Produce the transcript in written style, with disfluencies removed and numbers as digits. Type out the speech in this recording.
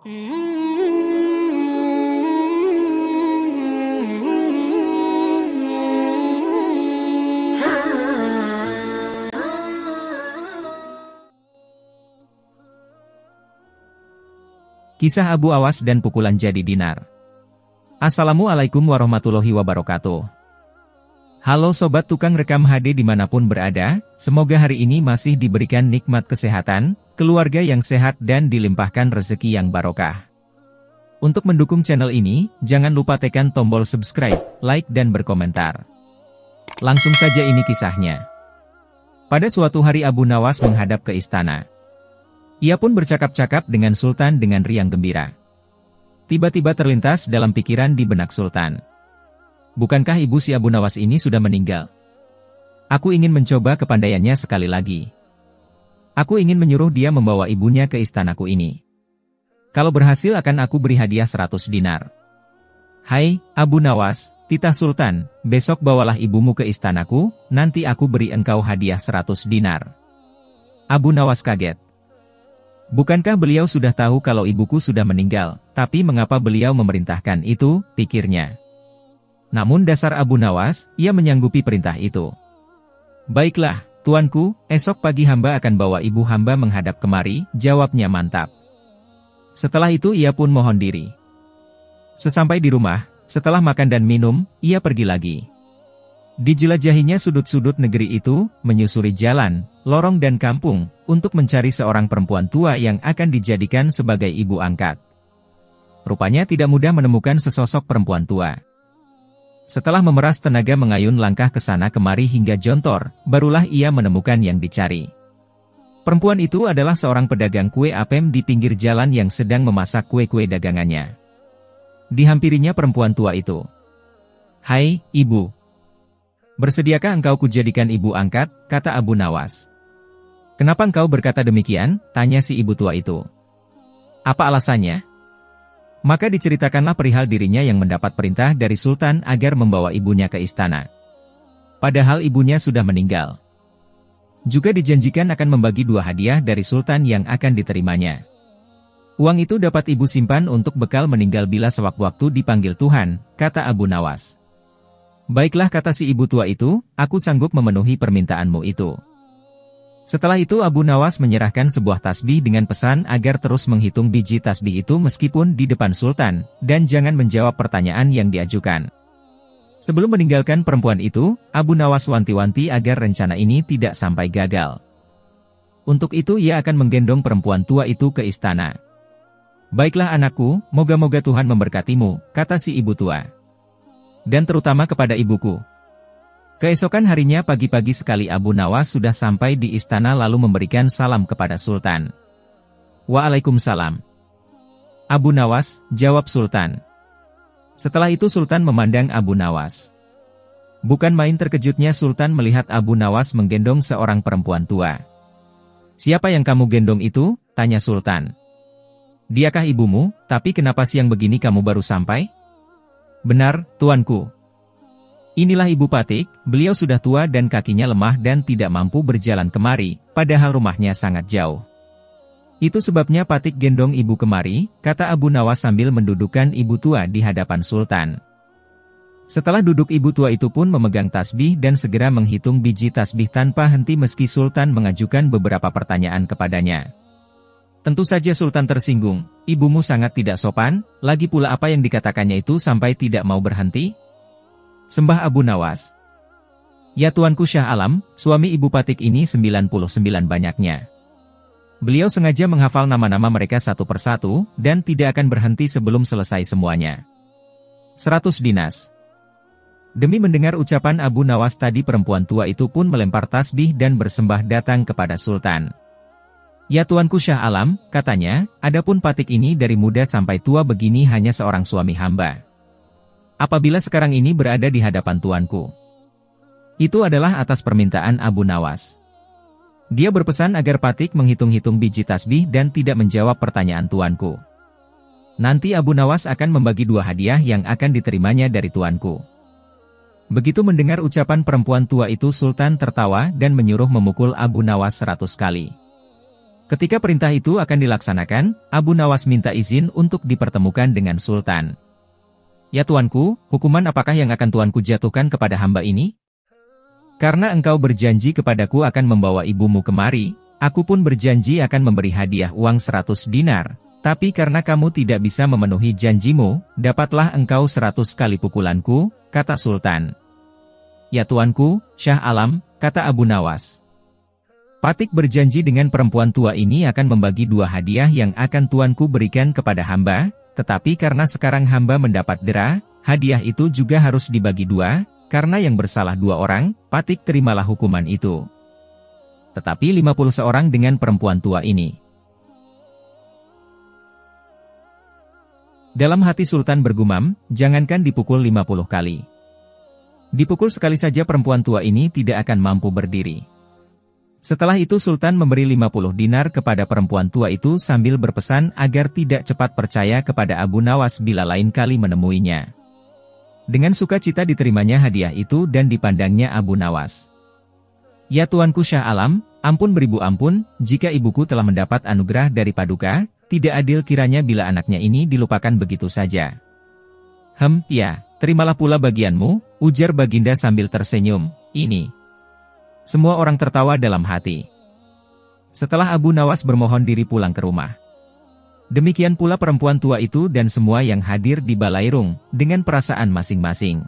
Kisah Abu Awas dan pukulan jadi dinar. Assalamualaikum warahmatullahi wabarakatuh. Halo sobat tukang rekam HD dimanapun berada, semoga hari ini masih diberikan nikmat kesehatan, keluarga yang sehat dan dilimpahkan rezeki yang barokah. Untuk mendukung channel ini, jangan lupa tekan tombol subscribe, like dan berkomentar. Langsung saja ini kisahnya. Pada suatu hari Abu Nawas menghadap ke istana. Ia pun bercakap-cakap dengan Sultan dengan riang gembira. Tiba-tiba terlintas dalam pikiran di benak Sultan. Bukankah ibu si Abu Nawas ini sudah meninggal? Aku ingin mencoba kepandaiannya sekali lagi. Aku ingin menyuruh dia membawa ibunya ke istanaku ini. Kalau berhasil akan aku beri hadiah 100 dinar. Hai, Abu Nawas, titah Sultan, besok bawalah ibumu ke istanaku, nanti aku beri engkau hadiah 100 dinar. Abu Nawas kaget. Bukankah beliau sudah tahu kalau ibuku sudah meninggal, tapi mengapa beliau memerintahkan itu, pikirnya. Namun dasar Abu Nawas, ia menyanggupi perintah itu. Baiklah, tuanku, esok pagi hamba akan bawa ibu hamba menghadap kemari, jawabnya mantap. Setelah itu ia pun mohon diri. Sesampai di rumah, setelah makan dan minum, ia pergi lagi. Dijelajahinya sudut-sudut negeri itu, menyusuri jalan, lorong dan kampung, untuk mencari seorang perempuan tua yang akan dijadikan sebagai ibu angkat. Rupanya tidak mudah menemukan sesosok perempuan tua. Setelah memeras tenaga mengayun langkah ke sana kemari hingga jontor, barulah ia menemukan yang dicari. Perempuan itu adalah seorang pedagang kue apem di pinggir jalan yang sedang memasak kue-kue dagangannya. Dihampirinya perempuan tua itu. Hai, ibu. Bersediakah engkau kujadikan ibu angkat, kata Abu Nawas. Kenapa engkau berkata demikian, tanya si ibu tua itu. Apa alasannya? Maka diceritakanlah perihal dirinya yang mendapat perintah dari Sultan agar membawa ibunya ke istana. Padahal ibunya sudah meninggal. Juga dijanjikan akan membagi 2 hadiah dari Sultan yang akan diterimanya. Uang itu dapat ibu simpan untuk bekal meninggal bila sewaktu-waktu dipanggil Tuhan, kata Abu Nawas. Baiklah kata si ibu tua itu, aku sanggup memenuhi permintaanmu itu. Setelah itu Abu Nawas menyerahkan sebuah tasbih dengan pesan agar terus menghitung biji tasbih itu meskipun di depan Sultan, dan jangan menjawab pertanyaan yang diajukan. Sebelum meninggalkan perempuan itu, Abu Nawas wanti-wanti agar rencana ini tidak sampai gagal. Untuk itu ia akan menggendong perempuan tua itu ke istana. Baiklah anakku, moga-moga Tuhan memberkatimu, kata si ibu tua. Dan terutama kepada ibuku. Keesokan harinya pagi-pagi sekali Abu Nawas sudah sampai di istana lalu memberikan salam kepada Sultan. Waalaikumsalam. Abu Nawas, jawab Sultan. Setelah itu Sultan memandang Abu Nawas. Bukan main terkejutnya Sultan melihat Abu Nawas menggendong seorang perempuan tua. Siapa yang kamu gendong itu? Tanya Sultan. Diakah ibumu, tapi kenapa siang begini kamu baru sampai? Benar, tuanku. Inilah Ibu Patik, beliau sudah tua dan kakinya lemah dan tidak mampu berjalan kemari, padahal rumahnya sangat jauh. Itu sebabnya Patik gendong ibu kemari, kata Abu Nawas sambil mendudukkan ibu tua di hadapan Sultan. Setelah duduk ibu tua itu pun memegang tasbih dan segera menghitung biji tasbih tanpa henti meski Sultan mengajukan beberapa pertanyaan kepadanya. Tentu saja Sultan tersinggung, ibumu sangat tidak sopan, lagi pula apa yang dikatakannya itu sampai tidak mau berhenti? Sembah Abu Nawas. Ya tuanku Syah Alam, suami Ibu Patik ini 99 banyaknya. Beliau sengaja menghafal nama-nama mereka satu persatu, dan tidak akan berhenti sebelum selesai semuanya. 100 dinas. Demi mendengar ucapan Abu Nawas tadi perempuan tua itu pun melempar tasbih dan bersembah datang kepada Sultan. Ya tuanku Syah Alam, katanya, adapun Patik ini dari muda sampai tua begini hanya seorang suami hamba. Apabila sekarang ini berada di hadapan tuanku. Itu adalah atas permintaan Abu Nawas. Dia berpesan agar Patik menghitung-hitung biji tasbih dan tidak menjawab pertanyaan tuanku. Nanti Abu Nawas akan membagi 2 hadiah yang akan diterimanya dari tuanku. Begitu mendengar ucapan perempuan tua itu Sultan tertawa dan menyuruh memukul Abu Nawas 100 kali. Ketika perintah itu akan dilaksanakan, Abu Nawas minta izin untuk dipertemukan dengan Sultan. "Ya tuanku, hukuman apakah yang akan tuanku jatuhkan kepada hamba ini? Karena engkau berjanji kepadaku akan membawa ibumu kemari, aku pun berjanji akan memberi hadiah uang 100 dinar. Tapi karena kamu tidak bisa memenuhi janjimu, dapatlah engkau 100 kali pukulanku," kata Sultan. "Ya tuanku, Syah Alam," kata Abu Nawas. "Patik berjanji dengan perempuan tua ini akan membagi 2 hadiah yang akan tuanku berikan kepada hamba, tetapi karena sekarang hamba mendapat dera, hadiah itu juga harus dibagi 2, karena yang bersalah 2 orang, Patik terimalah hukuman itu. Tetapi 50 seorang dengan perempuan tua ini." Dalam hati Sultan bergumam, jangankan dipukul 50 kali. Dipukul sekali saja perempuan tua ini tidak akan mampu berdiri. Setelah itu Sultan memberi 50 dinar kepada perempuan tua itu sambil berpesan agar tidak cepat percaya kepada Abu Nawas bila lain kali menemuinya. Dengan sukacita diterimanya hadiah itu dan dipandangnya Abu Nawas. "Ya tuanku Syah Alam, ampun beribu ampun, jika ibuku telah mendapat anugerah dari Paduka, tidak adil kiranya bila anaknya ini dilupakan begitu saja." Ya, terimalah pula bagianmu," ujar Baginda sambil tersenyum. "Ini." Semua orang tertawa dalam hati. Setelah Abu Nawas bermohon diri pulang ke rumah. Demikian pula perempuan tua itu dan semua yang hadir di Balairung, dengan perasaan masing-masing.